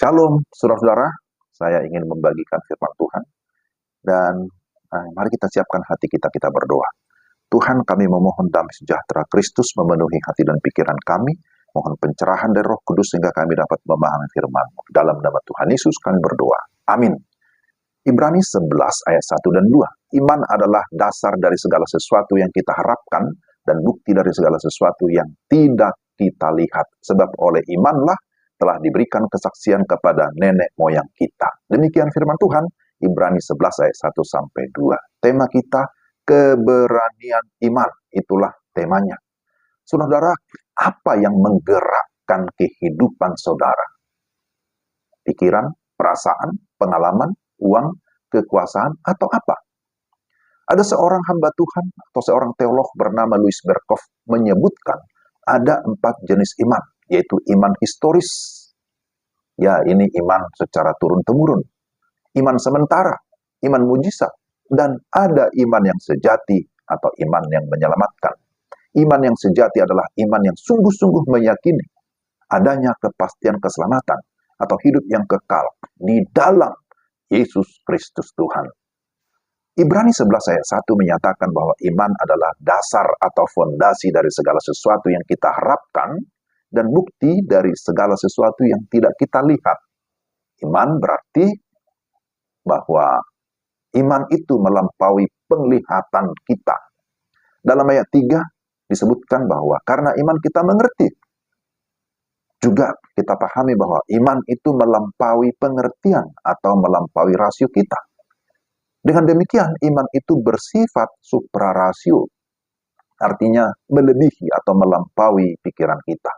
Shalom, saudara-saudara. Saya ingin membagikan firman Tuhan. Dan mari kita siapkan hati kita berdoa. Tuhan, kami memohon damai sejahtera Kristus memenuhi hati dan pikiran kami. Mohon pencerahan dari Roh Kudus sehingga kami dapat memahami firman-Mu. Dalam nama Tuhan Yesus kami berdoa. Amin. Ibrani 11 ayat 1 dan 2. Iman adalah dasar dari segala sesuatu yang kita harapkan dan bukti dari segala sesuatu yang tidak kita lihat. Sebab oleh imanlah telah diberikan kesaksian kepada nenek moyang kita. Demikian firman Tuhan, Ibrani 11 ayat 1 sampai 2. Tema kita, keberanian iman. Itulah temanya. Saudara, apa yang menggerakkan kehidupan saudara? Pikiran, perasaan, pengalaman, uang, kekuasaan, atau apa? Ada seorang hamba Tuhan atau seorang teolog bernama Louis Berkhof menyebutkan ada 4 jenis iman, yaitu iman historis. Ya, ini iman secara turun-temurun. Iman sementara, iman mujizat, dan ada iman yang sejati atau iman yang menyelamatkan. Iman yang sejati adalah iman yang sungguh-sungguh meyakini adanya kepastian keselamatan atau hidup yang kekal di dalam Yesus Kristus Tuhan. Ibrani 11 ayat 1 menyatakan bahwa iman adalah dasar atau fondasi dari segala sesuatu yang kita harapkan dan bukti dari segala sesuatu yang tidak kita lihat. Iman berarti bahwa iman itu melampaui penglihatan kita. Dalam ayat 3 disebutkan bahwa karena iman kita mengerti. Juga kita pahami bahwa iman itu melampaui pengertian atau melampaui rasio kita. Dengan demikian, iman itu bersifat suprarasio. Artinya melebihi atau melampaui pikiran kita.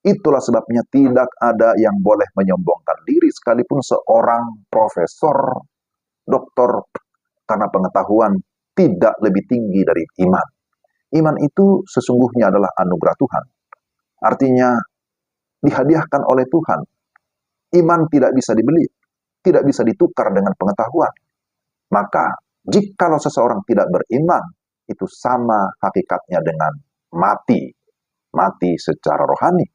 Itulah sebabnya tidak ada yang boleh menyombongkan diri sekalipun seorang profesor, doktor, karena pengetahuan tidak lebih tinggi dari iman. Iman itu sesungguhnya adalah anugerah Tuhan. Artinya dihadiahkan oleh Tuhan. Iman tidak bisa dibeli, tidak bisa ditukar dengan pengetahuan. Maka, jikalau seseorang tidak beriman, itu sama hakikatnya dengan mati. Mati secara rohani.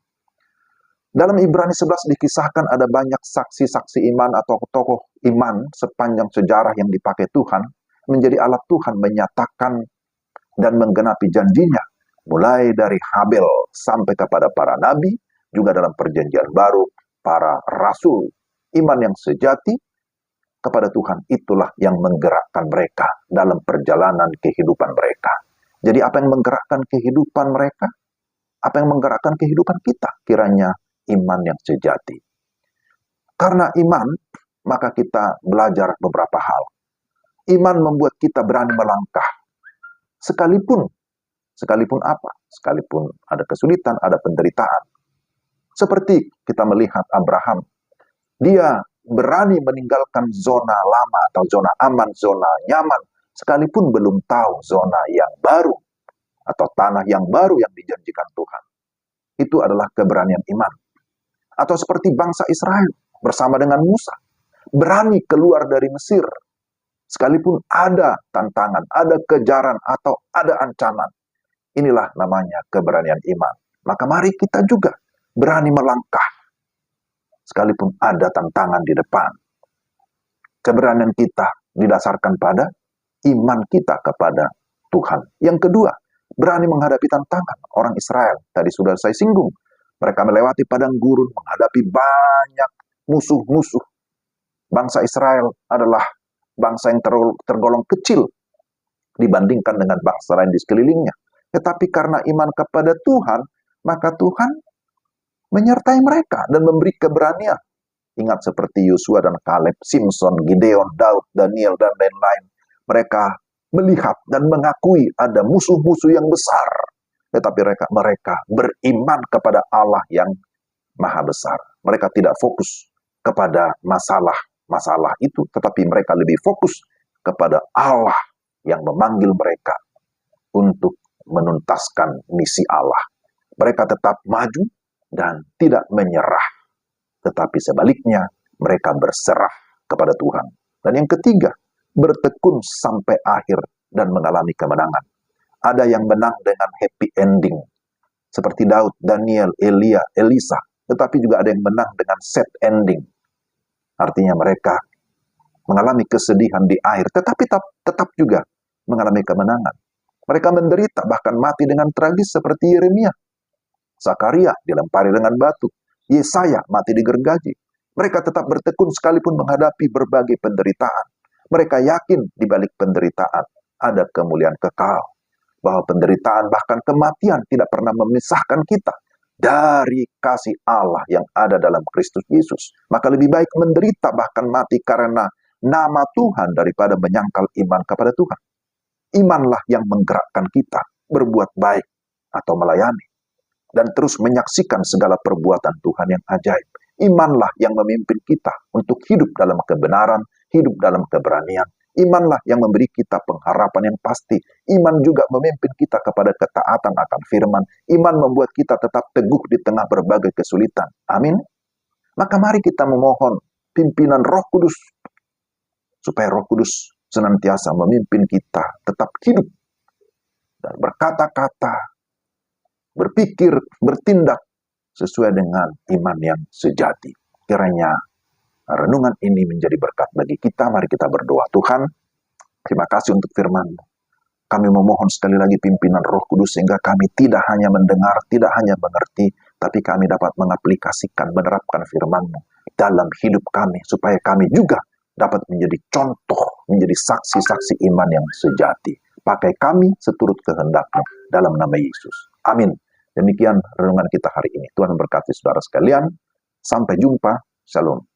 Dalam Ibrani 11 dikisahkan ada banyak saksi-saksi iman atau tokoh iman sepanjang sejarah yang dipakai Tuhan menjadi alat Tuhan menyatakan dan menggenapi janjinya. Mulai dari Habel sampai kepada para nabi, juga dalam perjanjian baru, para rasul. Iman yang sejati kepada Tuhan itulah yang menggerakkan mereka dalam perjalanan kehidupan mereka. Jadi apa yang menggerakkan kehidupan mereka? Apa yang menggerakkan kehidupan kita? Kiranya iman yang sejati. Karena iman, maka kita belajar beberapa hal. Iman membuat kita berani melangkah. Sekalipun apa? Sekalipun ada kesulitan, ada penderitaan. Seperti kita melihat Abraham. Dia berani meninggalkan zona lama atau zona aman, zona nyaman, sekalipun belum tahu zona yang baru atau tanah yang baru yang dijanjikan Tuhan. Itu adalah keberanian iman. Atau seperti bangsa Israel bersama dengan Musa, berani keluar dari Mesir, sekalipun ada tantangan, ada kejaran, atau ada ancaman. Inilah namanya keberanian iman. Maka mari kita juga berani melangkah, sekalipun ada tantangan di depan. Keberanian kita didasarkan pada iman kita kepada Tuhan. Yang kedua, berani menghadapi tantangan. Orang Israel, tadi sudah saya singgung, mereka melewati padang gurun, menghadapi banyak musuh-musuh. Bangsa Israel adalah bangsa yang tergolong kecil dibandingkan dengan bangsa lain di sekelilingnya. Tetapi karena iman kepada Tuhan, maka Tuhan menyertai mereka dan memberi keberanian. Ingat seperti Yosua dan Kaleb, Simpson, Gideon, Daud, Daniel, dan lain-lain. Mereka melihat dan mengakui ada musuh-musuh yang besar. Tetapi mereka beriman kepada Allah yang maha besar. Mereka tidak fokus kepada masalah itu, tetapi mereka lebih fokus kepada Allah yang memanggil mereka untuk menuntaskan misi Allah. Mereka tetap maju dan tidak menyerah. Tetapi sebaliknya, mereka berserah kepada Tuhan. Dan yang ketiga, bertekun sampai akhir dan mengalami kemenangan. Ada yang menang dengan happy ending. Seperti Daud, Daniel, Elia, Elisa. Tetapi juga ada yang menang dengan sad ending. Artinya mereka mengalami kesedihan di air, tetapi tetap juga mengalami kemenangan. Mereka menderita, bahkan mati dengan tragis seperti Yeremia. Zakaria dilempari dengan batu. Yesaya mati digergaji. Mereka tetap bertekun sekalipun menghadapi berbagai penderitaan. Mereka yakin di balik penderitaan ada kemuliaan kekal. Bahwa penderitaan bahkan kematian tidak pernah memisahkan kita dari kasih Allah yang ada dalam Kristus Yesus. Maka lebih baik menderita bahkan mati karena nama Tuhan daripada menyangkal iman kepada Tuhan. Imanlah yang menggerakkan kita berbuat baik atau melayani dan terus menyaksikan segala perbuatan Tuhan yang ajaib. Imanlah yang memimpin kita untuk hidup dalam kebenaran, hidup dalam keberanian. Imanlah yang memberi kita pengharapan yang pasti. Iman juga memimpin kita kepada ketaatan akan firman. Iman membuat kita tetap teguh di tengah berbagai kesulitan. Amin. Maka mari kita memohon pimpinan Roh Kudus, supaya Roh Kudus senantiasa memimpin kita tetap hidup dan berkata-kata, berpikir, bertindak sesuai dengan iman yang sejati. Kiranya renungan ini menjadi berkat bagi kita. Mari kita berdoa. Tuhan, terima kasih untuk firman-Mu. Kami memohon sekali lagi pimpinan Roh Kudus sehingga kami tidak hanya mendengar, tidak hanya mengerti, tapi kami dapat mengaplikasikan, menerapkan firman-Mu dalam hidup kami, supaya kami juga dapat menjadi contoh, menjadi saksi-saksi iman yang sejati. Pakai kami seturut kehendak-Mu dalam nama Yesus. Amin. Demikian renungan kita hari ini. Tuhan memberkati saudara sekalian. Sampai jumpa. Shalom.